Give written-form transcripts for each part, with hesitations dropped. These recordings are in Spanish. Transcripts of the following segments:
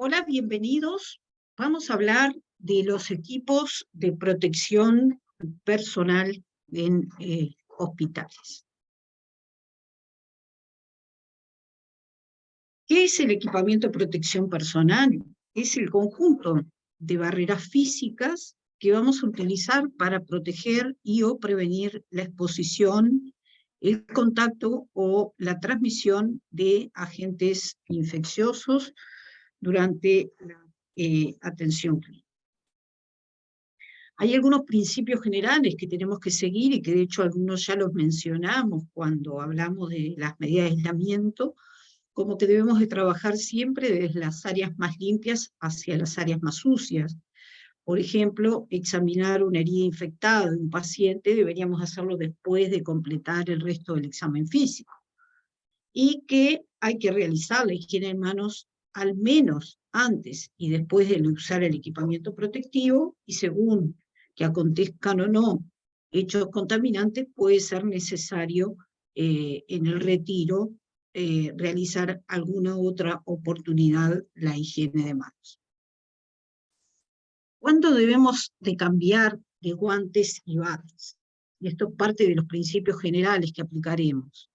Hola, bienvenidos. Vamos a hablar de los equipos de protección personal en hospitales. ¿Qué es el equipamiento de protección personal? Es el conjunto de barreras físicas que vamos a utilizar para proteger y o prevenir la exposición, el contacto o la transmisión de agentes infecciosos durante la atención clínica. Hay algunos principios generales que tenemos que seguir y que de hecho algunos ya los mencionamos cuando hablamos de las medidas de aislamiento, como que debemos de trabajar siempre desde las áreas más limpias hacia las áreas más sucias. Por ejemplo, examinar una herida infectada de un paciente deberíamos hacerlo después de completar el resto del examen físico. Y que hay que realizar la higiene de manos al menos antes y después de usar el equipamiento protectivo, y según que acontezcan o no hechos contaminantes, puede ser necesario en el retiro realizar alguna otra oportunidad la higiene de manos. ¿Cuándo debemos de cambiar de guantes y batas? Y esto es parte de los principios generales que aplicaremos.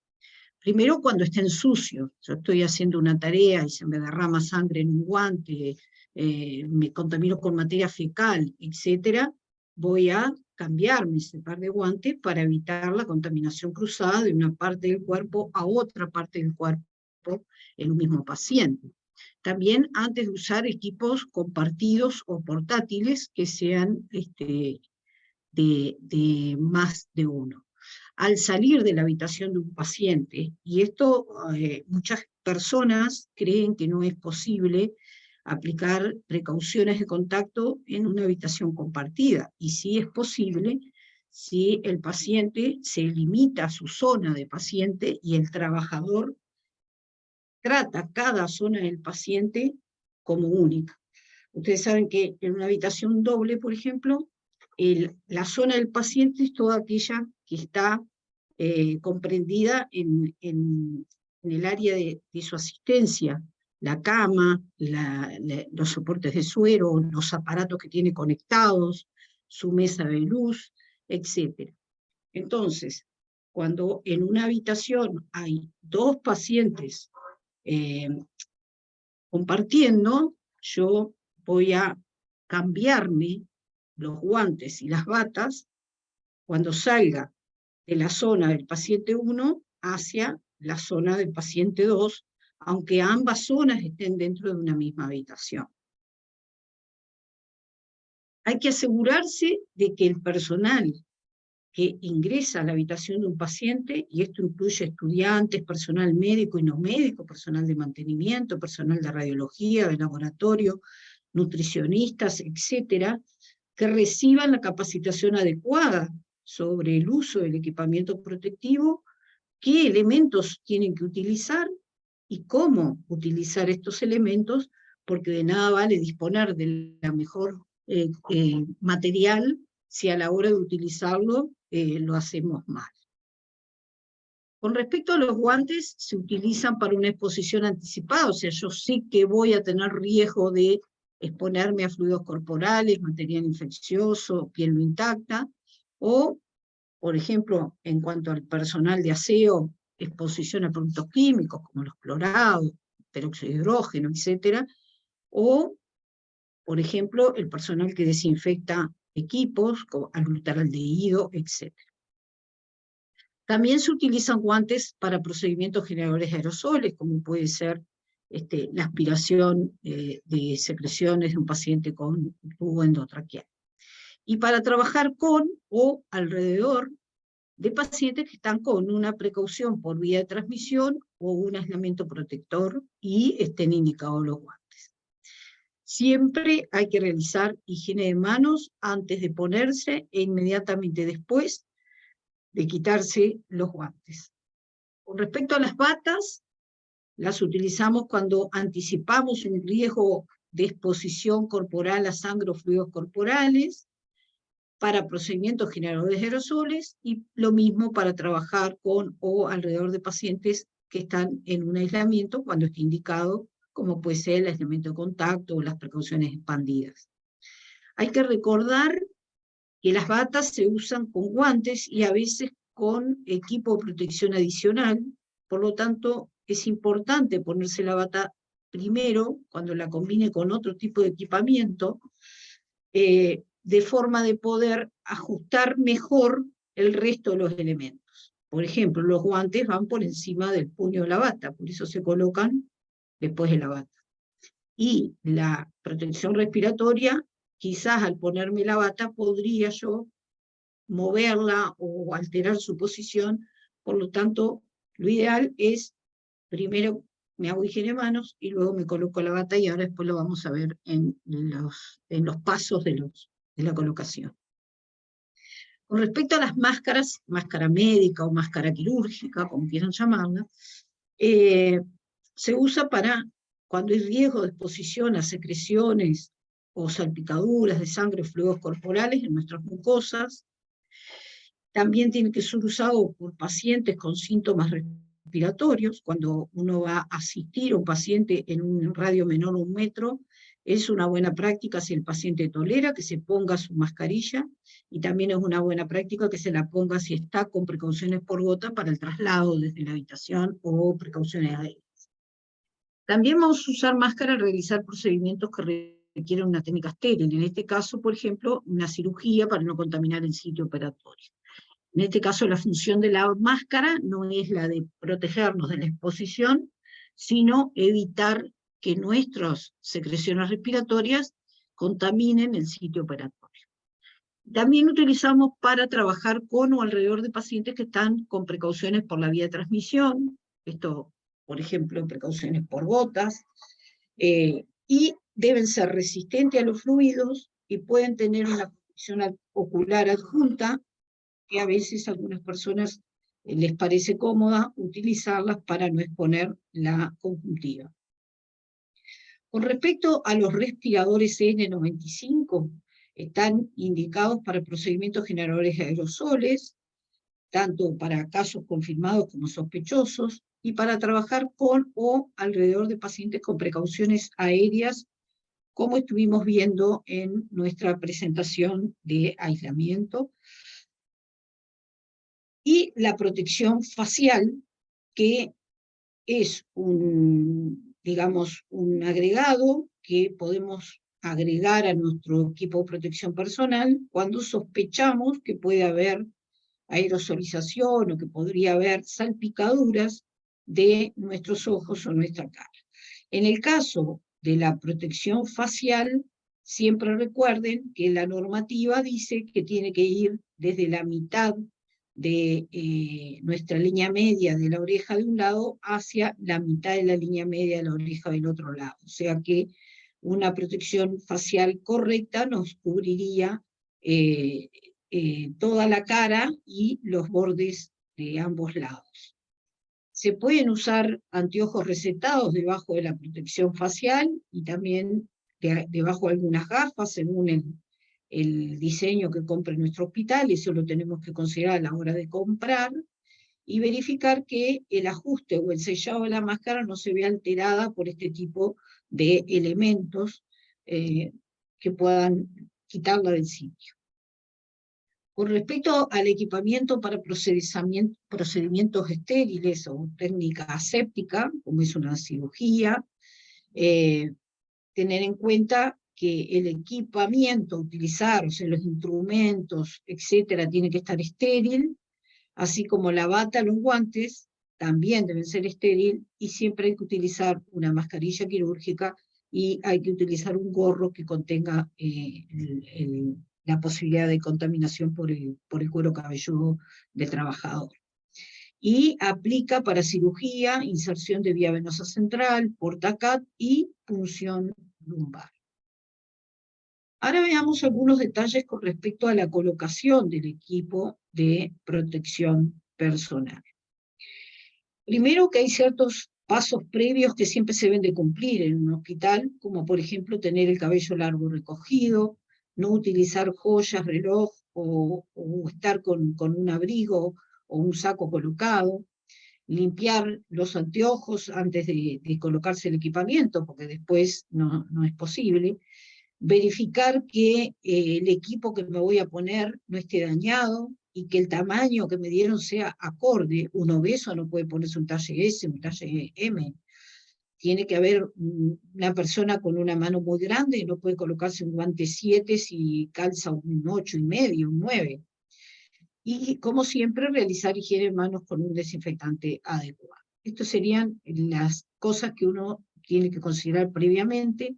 Primero, cuando estén sucios. Yo estoy haciendo una tarea y se me derrama sangre en un guante, me contamino con materia fecal, etc., voy a cambiarme ese par de guantes para evitar la contaminación cruzada de una parte del cuerpo a otra parte del cuerpo en un mismo paciente. También antes de usar equipos compartidos o portátiles que sean de más de uno. Al salir de la habitación de un paciente, y esto muchas personas creen que no es posible aplicar precauciones de contacto en una habitación compartida, y sí es posible si el paciente se limita a su zona de paciente y el trabajador trata cada zona del paciente como única. Ustedes saben que en una habitación doble, por ejemplo, la zona del paciente es toda aquella que está comprendida en el área de su asistencia, la cama, los soportes de suero, los aparatos que tiene conectados, su mesa de luz, etc. Entonces, cuando en una habitación hay dos pacientes compartiendo, yo voy a cambiarme los guantes y las batas cuando salga de la zona del paciente 1 hacia la zona del paciente 2, aunque ambas zonas estén dentro de una misma habitación. Hay que asegurarse de que el personal que ingresa a la habitación de un paciente, y esto incluye estudiantes, personal médico y no médico, personal de mantenimiento, personal de radiología, de laboratorio, nutricionistas, etcétera, que reciban la capacitación adecuada sobre el uso del equipamiento protectivo, qué elementos tienen que utilizar y cómo utilizar estos elementos, porque de nada vale disponer de la mejor material si a la hora de utilizarlo lo hacemos mal. Con respecto a los guantes, se utilizan para una exposición anticipada, o sea, yo sé que voy a tener riesgo de exponerme a fluidos corporales, material infeccioso, piel no intacta, o, por ejemplo, en cuanto al personal de aseo, exposición a productos químicos como los clorados, peróxido de hidrógeno, etc., o, por ejemplo, el personal que desinfecta equipos, como albuteraldehído, etc. También se utilizan guantes para procedimientos generadores de aerosoles, como puede ser la aspiración de secreciones de un paciente con tubo endotraqueal. Y para trabajar con o alrededor de pacientes que están con una precaución por vía de transmisión o un aislamiento protector y estén indicados los guantes. Siempre hay que realizar higiene de manos antes de ponerse e inmediatamente después de quitarse los guantes. Con respecto a las batas, las utilizamos cuando anticipamos un riesgo de exposición corporal a sangre o fluidos corporales, para procedimientos generadores de aerosoles, y lo mismo para trabajar con o alrededor de pacientes que están en un aislamiento cuando esté indicado como puede ser el aislamiento de contacto o las precauciones expandidas. Hay que recordar que las batas se usan con guantes y a veces con equipo de protección adicional, por lo tanto es importante ponerse la bata primero, cuando la combine con otro tipo de equipamiento, de forma de poder ajustar mejor el resto de los elementos. Por ejemplo, los guantes van por encima del puño de la bata, por eso se colocan después de la bata. Y la protección respiratoria, quizás al ponerme la bata podría yo moverla o alterar su posición, por lo tanto, lo ideal es primero me hago higiene de manos y luego me coloco la bata, y ahora después lo vamos a ver en los pasos de la colocación. Con respecto a las máscaras, máscara médica o máscara quirúrgica, como quieran llamarla, se usa para cuando hay riesgo de exposición a secreciones o salpicaduras de sangre o fluidos corporales en nuestras mucosas. También tiene que ser usado por pacientes con síntomas respiratorios. Cuando uno va a asistir a un paciente en un radio menor a 1 metro, es una buena práctica, si el paciente tolera, que se ponga su mascarilla, y también es una buena práctica que se la ponga si está con precauciones por gota para el traslado desde la habitación o precauciones aéreas. También vamos a usar máscara al realizar procedimientos que requieren una técnica estéril, en este caso, por ejemplo, una cirugía para no contaminar el sitio operatorio. En este caso, la función de la máscara no es la de protegernos de la exposición, sino evitar que nuestras secreciones respiratorias contaminen el sitio operatorio. También utilizamos para trabajar con o alrededor de pacientes que están con precauciones por la vía de transmisión, esto, por ejemplo, precauciones por gotas, y deben ser resistentes a los fluidos y pueden tener una protección ocular adjunta, que a veces a algunas personas les parece cómoda utilizarlas para no exponer la conjuntiva. Con respecto a los respiradores N95, están indicados para procedimientos generadores de aerosoles, tanto para casos confirmados como sospechosos, y para trabajar con o alrededor de pacientes con precauciones aéreas, como estuvimos viendo en nuestra presentación de aislamiento. Y la protección facial, que es digamos, un agregado que podemos agregar a nuestro equipo de protección personal cuando sospechamos que puede haber aerosolización o que podría haber salpicaduras de nuestros ojos o nuestra cara. En el caso de la protección facial, siempre recuerden que la normativa dice que tiene que ir desde la mitad de nuestra línea media de la oreja de un lado hacia la mitad de la línea media de la oreja del otro lado. O sea que una protección facial correcta nos cubriría toda la cara y los bordes de ambos lados. Se pueden usar anteojos recetados debajo de la protección facial y también debajo de algunas gafas, según el diseño que compre nuestro hospital. Eso lo tenemos que considerar a la hora de comprar, y verificar que el ajuste o el sellado de la máscara no se vea alterada por este tipo de elementos que puedan quitarla del sitio. Con respecto al equipamiento para procedimientos estériles o técnica aséptica, como es una cirugía, tener en cuenta que el equipamiento a utilizar, o sea, los instrumentos, etcétera, tiene que estar estéril, así como la bata, los guantes, también deben ser estéril, y siempre hay que utilizar una mascarilla quirúrgica y hay que utilizar un gorro que contenga la posibilidad de contaminación por el cuero cabelludo del trabajador. Y aplica para cirugía, inserción de vía venosa central, portacat y punción lumbar. Ahora veamos algunos detalles con respecto a la colocación del equipo de protección personal. Primero, que hay ciertos pasos previos que siempre se deben de cumplir en un hospital, como por ejemplo tener el cabello largo recogido, no utilizar joyas, reloj o estar con un abrigo o un saco colocado. limpiar los anteojos antes de colocarse el equipamiento, porque después no es posible, verificar que el equipo que me voy a poner no esté dañado, y que el tamaño que me dieron sea acorde. Un obeso no puede ponerse un talle S, un talle M. Tiene que haber una persona con una mano muy grande, no puede colocarse un guante 7 si calza un 8,5, un 9. Y, como siempre, realizar higiene de manos con un desinfectante adecuado. Estas serían las cosas que uno tiene que considerar previamente.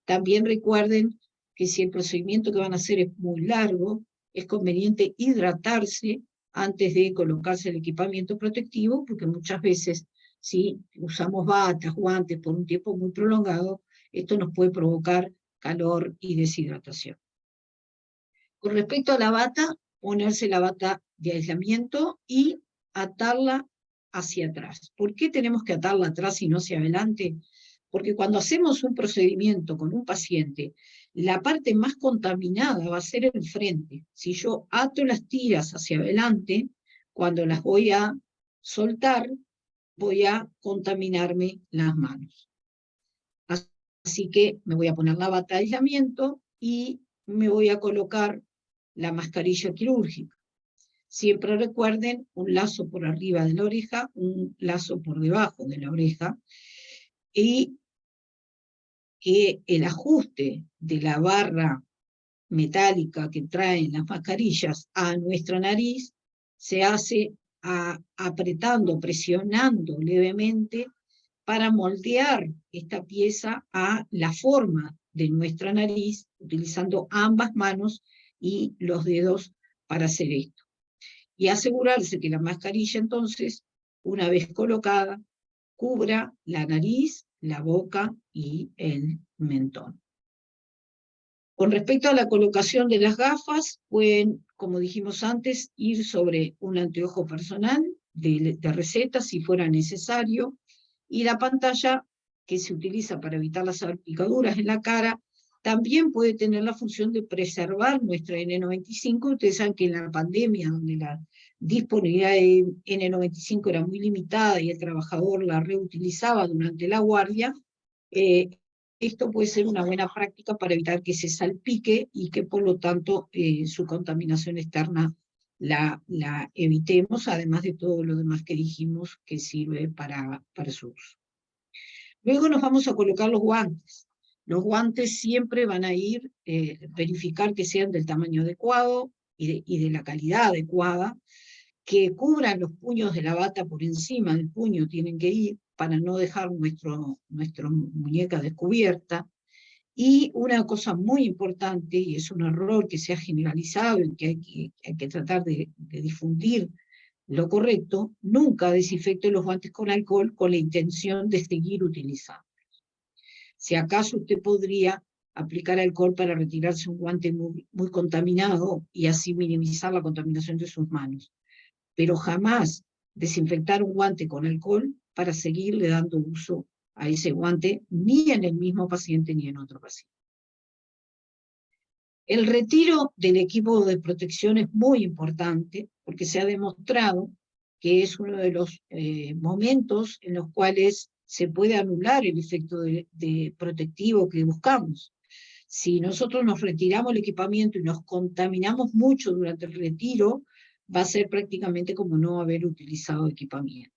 También recuerden que si el procedimiento que van a hacer es muy largo, es conveniente hidratarse antes de colocarse el equipamiento protectivo, porque muchas veces, si usamos batas, guantes por un tiempo muy prolongado, esto nos puede provocar calor y deshidratación. Con respecto a la bata, ponerse la bata de aislamiento y atarla hacia atrás. ¿Por qué tenemos que atarla atrás y no hacia adelante? Porque cuando hacemos un procedimiento con un paciente, la parte más contaminada va a ser el frente. Si yo ato las tiras hacia adelante, cuando las voy a soltar, voy a contaminarme las manos. Así que me voy a poner la bata de aislamiento y me voy a colocar la mascarilla quirúrgica. Siempre recuerden un lazo por arriba de la oreja, un lazo por debajo de la oreja, y que el ajuste de la barra metálica que traen las mascarillas a nuestra nariz se hace apretando, presionando levemente para moldear esta pieza a la forma de nuestra nariz, utilizando ambas manos y los dedos para hacer esto. Y asegurarse que la mascarilla, entonces, una vez colocada, cubra la nariz, la boca y el mentón. Con respecto a la colocación de las gafas, pueden, como dijimos antes, ir sobre un anteojo personal de receta si fuera necesario, y la pantalla que se utiliza para evitar las salpicaduras en la cara también puede tener la función de preservar nuestra N95. Ustedes saben que en la pandemia, donde la disponibilidad de N95 era muy limitada y el trabajador la reutilizaba durante la guardia, esto puede ser una buena práctica para evitar que se salpique y que, por lo tanto, su contaminación externa la evitemos, además de todo lo demás que dijimos que sirve para su uso. Luego nos vamos a colocar los guantes. Los guantes siempre van a ir, verificar que sean del tamaño adecuado y de la calidad adecuada, que cubran los puños de la bata por encima del puño, tienen que ir, para no dejar nuestra muñeca descubierta. Y una cosa muy importante, y es un error que se ha generalizado y que hay que tratar de difundir lo correcto: nunca desinfecte los guantes con alcohol con la intención de seguir utilizando. Si acaso usted podría aplicar alcohol para retirarse un guante muy contaminado y así minimizar la contaminación de sus manos, pero jamás desinfectar un guante con alcohol para seguirle dando uso a ese guante, ni en el mismo paciente ni en otro paciente. El retiro del equipo de protección es muy importante, porque se ha demostrado que es uno de los momentos en los cuales se puede anular el efecto de protectivo que buscamos. Si nosotros nos retiramos el equipamiento y nos contaminamos mucho durante el retiro, va a ser prácticamente como no haber utilizado equipamiento.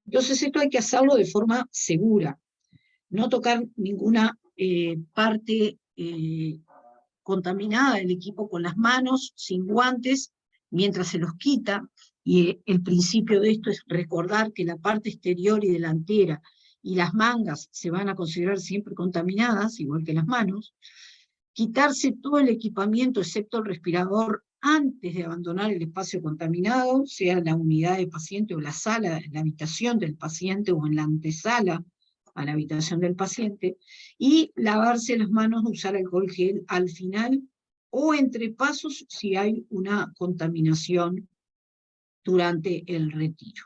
Entonces esto hay que hacerlo de forma segura, no tocar ninguna parte contaminada del equipo con las manos, sin guantes, mientras se los quita. Y el principio de esto es recordar que la parte exterior y delantera y las mangas se van a considerar siempre contaminadas, igual que las manos. Quitarse todo el equipamiento excepto el respirador antes de abandonar el espacio contaminado, sea la unidad del paciente o la sala, la habitación del paciente o en la antesala a la habitación del paciente, y lavarse las manos, usar alcohol gel al final o entre pasos si hay una contaminación durante el retiro.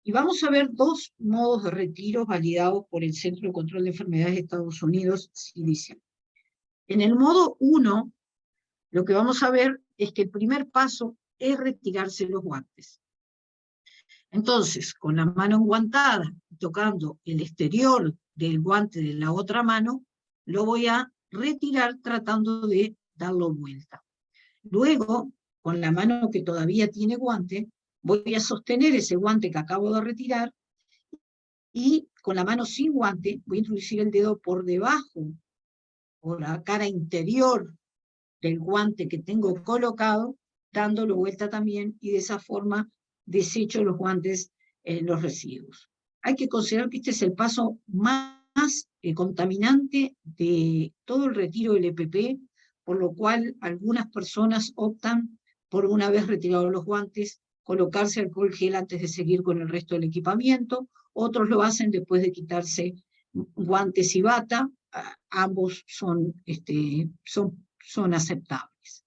Y vamos a ver dos modos de retiro validados por el Centro de Control de Enfermedades de Estados Unidos, CDC. En el modo 1, lo que vamos a ver es que el primer paso es retirarse los guantes. Entonces, con la mano enguantada, tocando el exterior del guante de la otra mano, lo voy a retirar tratando de darlo vuelta. Luego, con la mano que todavía tiene guante, voy a sostener ese guante que acabo de retirar y con la mano sin guante voy a introducir el dedo por debajo, por la cara interior del guante que tengo colocado, dándolo vuelta también, y de esa forma desecho los guantes en los residuos. Hay que considerar que este es el paso más contaminante de todo el retiro del EPP, por lo cual algunas personas optan por, una vez retirados los guantes, colocarse alcohol gel antes de seguir con el resto del equipamiento. Otros lo hacen después de quitarse guantes y bata. Ambos son aceptables.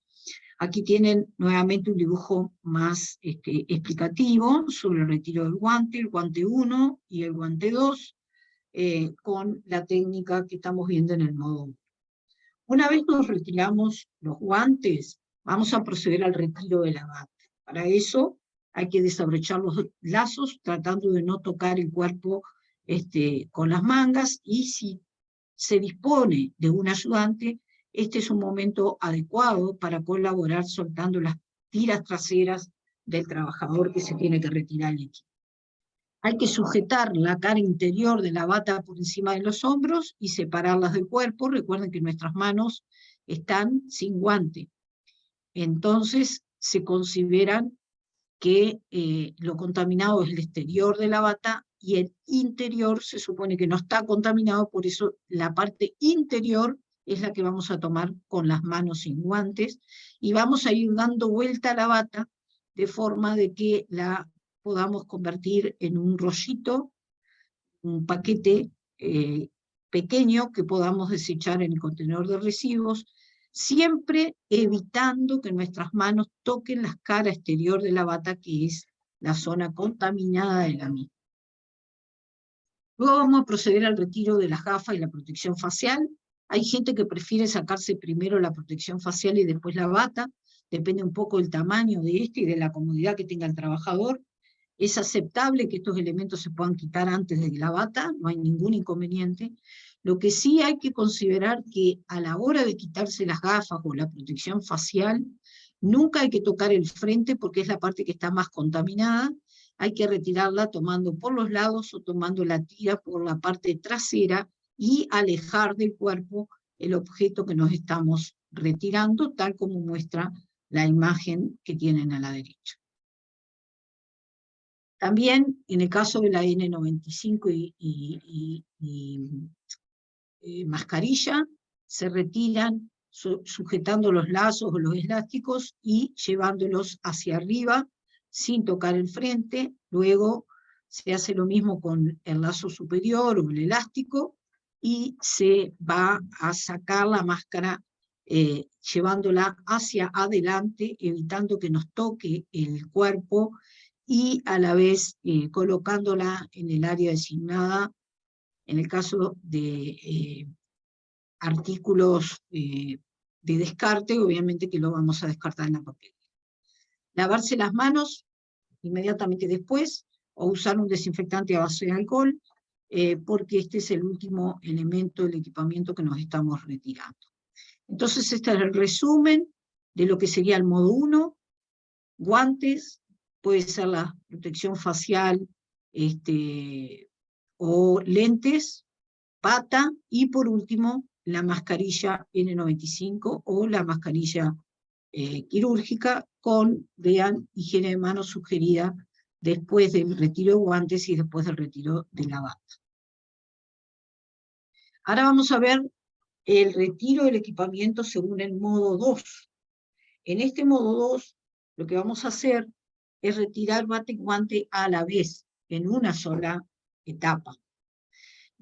Aquí tienen nuevamente un dibujo más explicativo sobre el retiro del guante, el guante 1 y el guante 2, con la técnica que estamos viendo en el modo 1. Una vez nos retiramos los guantes, vamos a proceder al retiro de la bata. Para eso hay que desabrochar los lazos, tratando de no tocar el cuerpo con las mangas, y si se dispone de un ayudante, este es un momento adecuado para colaborar soltando las tiras traseras del trabajador que se tiene que retirar el equipo. Hay que sujetar la cara interior de la bata por encima de los hombros y separarlas del cuerpo. Recuerden que nuestras manos están sin guante. Entonces se consideran que lo contaminado es el exterior de la bata y el interior se supone que no está contaminado, por eso la parte interior es la que vamos a tomar con las manos sin guantes, y vamos a ir dando vuelta a la bata de forma de que la podamos convertir en un rollito, un paquete pequeño que podamos desechar en el contenedor de residuos, siempre evitando que nuestras manos toquen la cara exterior de la bata, que es la zona contaminada de la misma. Luego vamos a proceder al retiro de las gafas y la protección facial. Hay gente que prefiere sacarse primero la protección facial y después la bata, depende un poco del tamaño de este y de la comodidad que tenga el trabajador. Es aceptable que estos elementos se puedan quitar antes de la bata, no hay ningún inconveniente. Lo que sí hay que considerar que a la hora de quitarse las gafas o la protección facial, nunca hay que tocar el frente porque es la parte que está más contaminada. Hay que retirarla tomando por los lados o tomando la tira por la parte trasera y alejar del cuerpo el objeto que nos estamos retirando, tal como muestra la imagen que tienen a la derecha. También, en el caso de la N95 y mascarilla, se retiran sujetando los lazos o los elásticos y llevándolos hacia arriba sin tocar el frente. Luego se hace lo mismo con el lazo superior o el elástico y se va a sacar la máscara llevándola hacia adelante, evitando que nos toque el cuerpo, y a la vez colocándola en el área designada, en el caso de artículos de descarte, obviamente que lo vamos a descartar en la papelera. Lavarse las manos inmediatamente después, o usar un desinfectante a base de alcohol, porque este es el último elemento del equipamiento que nos estamos retirando. Entonces este es el resumen de lo que sería el modo 1, guantes, puede ser la protección facial o lentes, bata, y por último la mascarilla N95 o la mascarilla quirúrgica con, vean, higiene de manos sugerida después del retiro de guantes y después del retiro de la bata. Ahora vamos a ver el retiro del equipamiento según el modo 2. En este modo 2, lo que vamos a hacer es retirar bata y guante a la vez, en una sola etapa.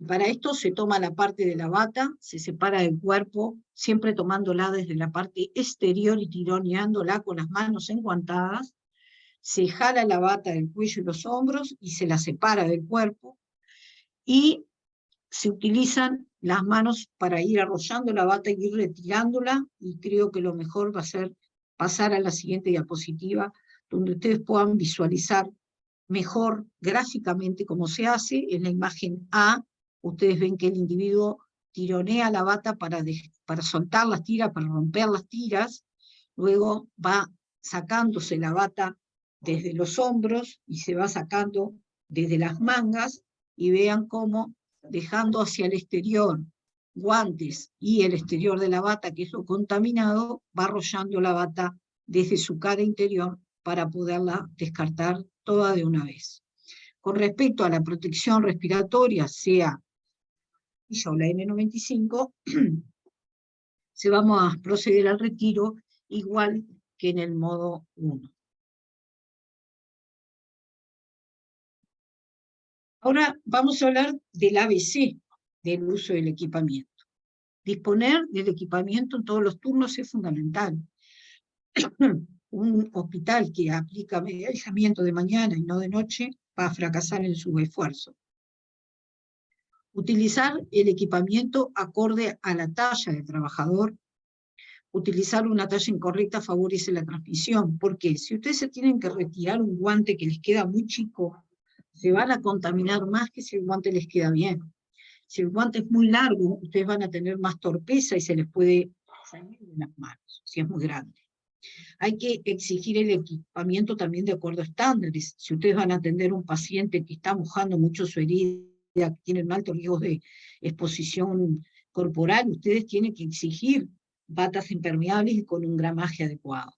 Para esto se toma la parte de la bata, se separa del cuerpo, siempre tomándola desde la parte exterior y tironeándola con las manos enguantadas. Se jala la bata del cuello y los hombros y se la separa del cuerpo. Y se utilizan las manos para ir arrollando la bata y ir retirándola, y creo que lo mejor va a ser pasar a la siguiente diapositiva, donde ustedes puedan visualizar mejor gráficamente cómo se hace. En la imagen A, ustedes ven que el individuo tironea la bata para soltar las tiras, para romper las tiras, luego va sacándose la bata desde los hombros y se va sacando desde las mangas, y vean cómo, dejando hacia el exterior guantes y el exterior de la bata, que es lo contaminado, va arrollando la bata desde su cara interior para poderla descartar toda de una vez. Con respecto a la protección respiratoria, sea o la N95, se vamos a proceder al retiro igual que en el modo 1. Ahora vamos a hablar del ABC del uso del equipamiento. Disponer del equipamiento en todos los turnos es fundamental. Un hospital que aplica aislamiento de mañana y no de noche va a fracasar en su esfuerzo. Utilizar el equipamiento acorde a la talla del trabajador. Utilizar una talla incorrecta favorece la transmisión, porque si ustedes se tienen que retirar un guante que les queda muy chico, se van a contaminar más que si el guante les queda bien. Si el guante es muy largo, ustedes van a tener más torpeza y se les puede salir de las manos, si es muy grande. Hay que exigir el equipamiento también de acuerdo a estándares. Si ustedes van a atender a un paciente que está mojando mucho su herida, que tiene alto riesgo de exposición corporal, ustedes tienen que exigir batas impermeables y con un gramaje adecuado.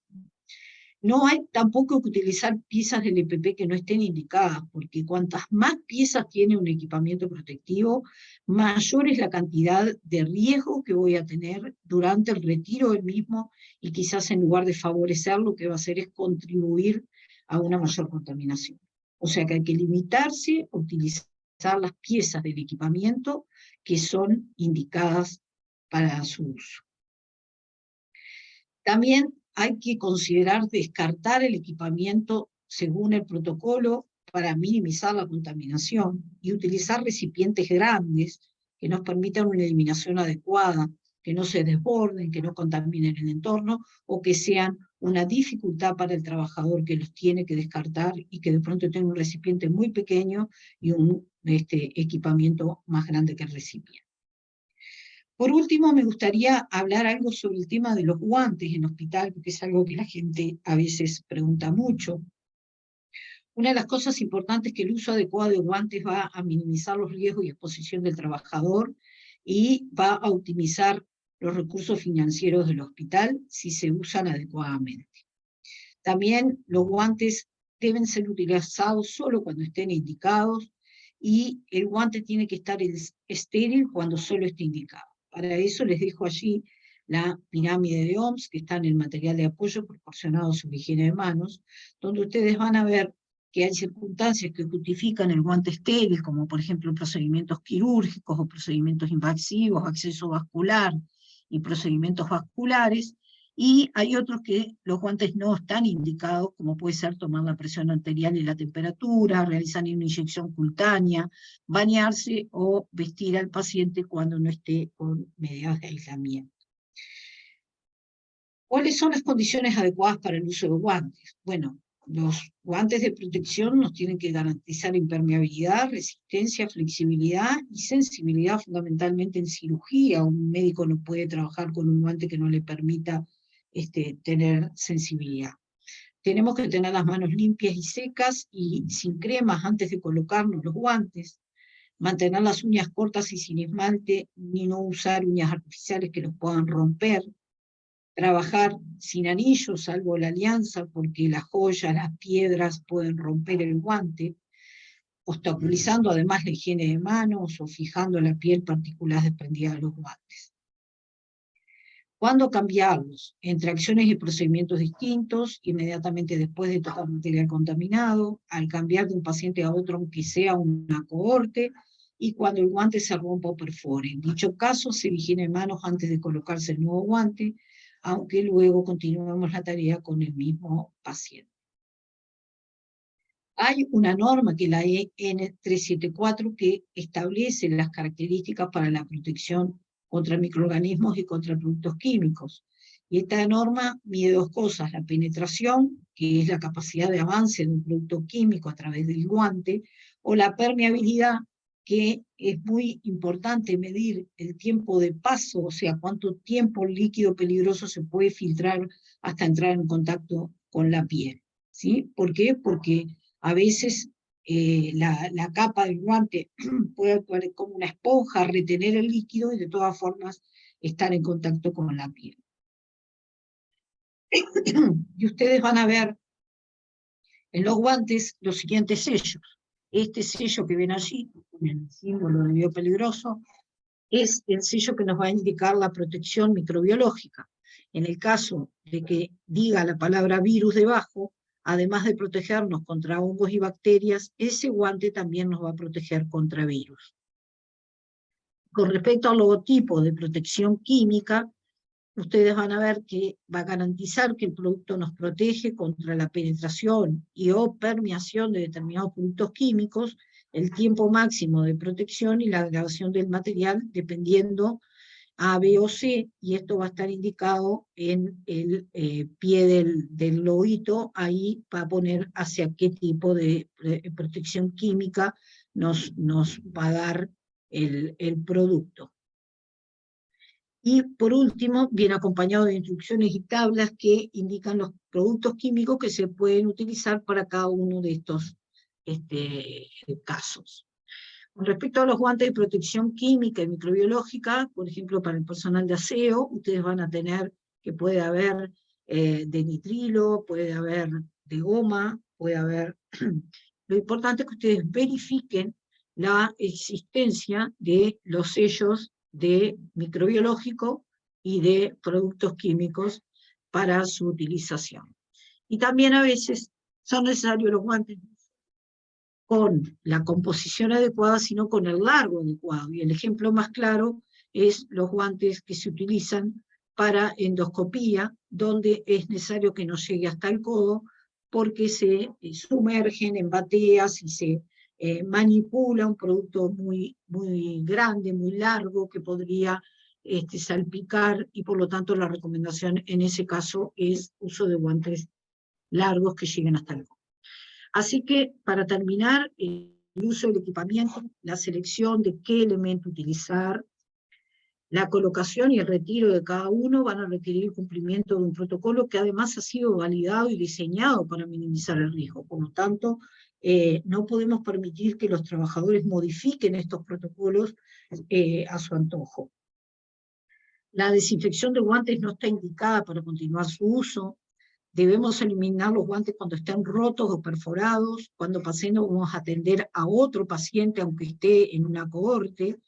No hay tampoco que utilizar piezas del EPP que no estén indicadas, porque cuantas más piezas tiene un equipamiento protectivo, mayor es la cantidad de riesgo que voy a tener durante el retiro del mismo, y quizás en lugar de favorecer, lo que va a hacer es contribuir a una mayor contaminación. O sea que hay que limitarse a utilizar las piezas del equipamiento que son indicadas para su uso. También hay que considerar descartar el equipamiento según el protocolo para minimizar la contaminación y utilizar recipientes grandes que nos permitan una eliminación adecuada, que no se desborden, que no contaminen el entorno o que sean una dificultad para el trabajador que los tiene que descartar y que de pronto tenga un recipiente muy pequeño y un equipamiento más grande que el recipiente. Por último, me gustaría hablar algo sobre el tema de los guantes en hospital, porque es algo que la gente a veces pregunta mucho. Una de las cosas importantes es que el uso adecuado de guantes va a minimizar los riesgos y exposición del trabajador y va a optimizar los recursos financieros del hospital si se usan adecuadamente. También los guantes deben ser utilizados solo cuando estén indicados, y el guante tiene que estar estéril cuando solo esté indicado. Para eso les dejo allí la pirámide de OMS, que está en el material de apoyo proporcionado sobre higiene de manos, donde ustedes van a ver que hay circunstancias que justifican el guante estéril, como por ejemplo procedimientos quirúrgicos o procedimientos invasivos, acceso vascular y procedimientos vasculares, y hay otros que los guantes no están indicados, como puede ser tomar la presión arterial y la temperatura, realizar una inyección cutánea, bañarse o vestir al paciente cuando no esté con medidas de aislamiento. ¿Cuáles son las condiciones adecuadas para el uso de guantes? Bueno, los guantes de protección nos tienen que garantizar impermeabilidad, resistencia, flexibilidad y sensibilidad, fundamentalmente en cirugía. Un médico no puede trabajar con un guante que no le permita tener sensibilidad. Tenemos que tener las manos limpias y secas y sin cremas antes de colocarnos los guantes. Mantener las uñas cortas y sin esmalte, ni no usar uñas artificiales que los puedan romper. Trabajar sin anillos, salvo la alianza, porque las joyas, las piedras pueden romper el guante, obstaculizando además la higiene de manos o fijando en la piel partículas desprendidas de los guantes. ¿Cuándo cambiarlos? Entre acciones y procedimientos distintos, inmediatamente después de tocar material contaminado, al cambiar de un paciente a otro, aunque sea una cohorte, y cuando el guante se rompa o perfore. En dicho caso, se higiene manos antes de colocarse el nuevo guante, aunque luego continuemos la tarea con el mismo paciente. Hay una norma, que es la EN 374, que establece las características para la protección contra microorganismos y contra productos químicos. Y esta norma mide dos cosas: la penetración, que es la capacidad de avance de un producto químico a través del guante, o la permeabilidad, que es muy importante medir el tiempo de paso, o sea, cuánto tiempo el líquido peligroso se puede filtrar hasta entrar en contacto con la piel. ¿Sí? ¿Por qué? Porque a veces la capa del guante puede actuar como una esponja, retener el líquido y de todas formas estar en contacto con la piel. Y ustedes van a ver en los guantes los siguientes sellos. Este sello que ven allí, con el símbolo de biopeligroso, es el sello que nos va a indicar la protección microbiológica. En el caso de que diga la palabra virus debajo, además de protegernos contra hongos y bacterias, ese guante también nos va a proteger contra virus. Con respecto al logotipo de protección química, ustedes van a ver que va a garantizar que el producto nos protege contra la penetración y o permeación de determinados productos químicos, el tiempo máximo de protección y la grabación del material dependiendo A, B o C, y esto va a estar indicado en el pie del loguito. Ahí va a poner hacia qué tipo de protección química nos va a dar el producto. Y por último, viene acompañado de instrucciones y tablas que indican los productos químicos que se pueden utilizar para cada uno de estos casos. Con respecto a los guantes de protección química y microbiológica, por ejemplo, para el personal de aseo, ustedes van a tener que puede haber de nitrilo, puede haber de goma, puede haber... Lo importante es que ustedes verifiquen la existencia de los sellos de microbiológico y de productos químicos para su utilización. Y también a veces son necesarios los guantes con la composición adecuada, sino con el largo adecuado. Y el ejemplo más claro es los guantes que se utilizan para endoscopía, donde es necesario que no llegue hasta el codo, porque se sumergen en bateas y se manipula un producto muy, muy grande, muy largo, que podría salpicar, y por lo tanto la recomendación en ese caso es uso de guantes largos que lleguen hasta el codo. Así que, para terminar, el uso del equipamiento, la selección de qué elemento utilizar, la colocación y el retiro de cada uno van a requerir el cumplimiento de un protocolo que además ha sido validado y diseñado para minimizar el riesgo. Por lo tanto, no podemos permitir que los trabajadores modifiquen estos protocolos a su antojo. La desinfección de guantes no está indicada para continuar su uso. Debemos eliminar los guantes cuando estén rotos o perforados, cuando pasemos a atender a otro paciente, aunque esté en una cohorte,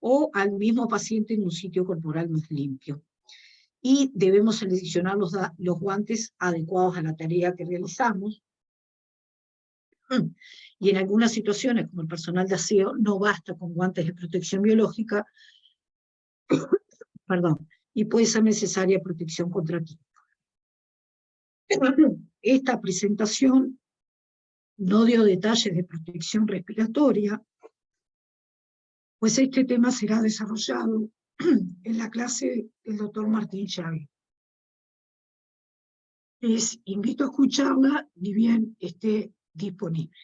o al mismo paciente en un sitio corporal más limpio. Y debemos seleccionar los guantes adecuados a la tarea que realizamos. Y en algunas situaciones, como el personal de aseo, no basta con guantes de protección biológica, perdón, y puede ser necesaria protección contra químicos. Esta presentación no dio detalles de protección respiratoria, pues este tema será desarrollado en la clase del doctor Martín Chávez. Les invito a escucharla, ni bien esté disponible.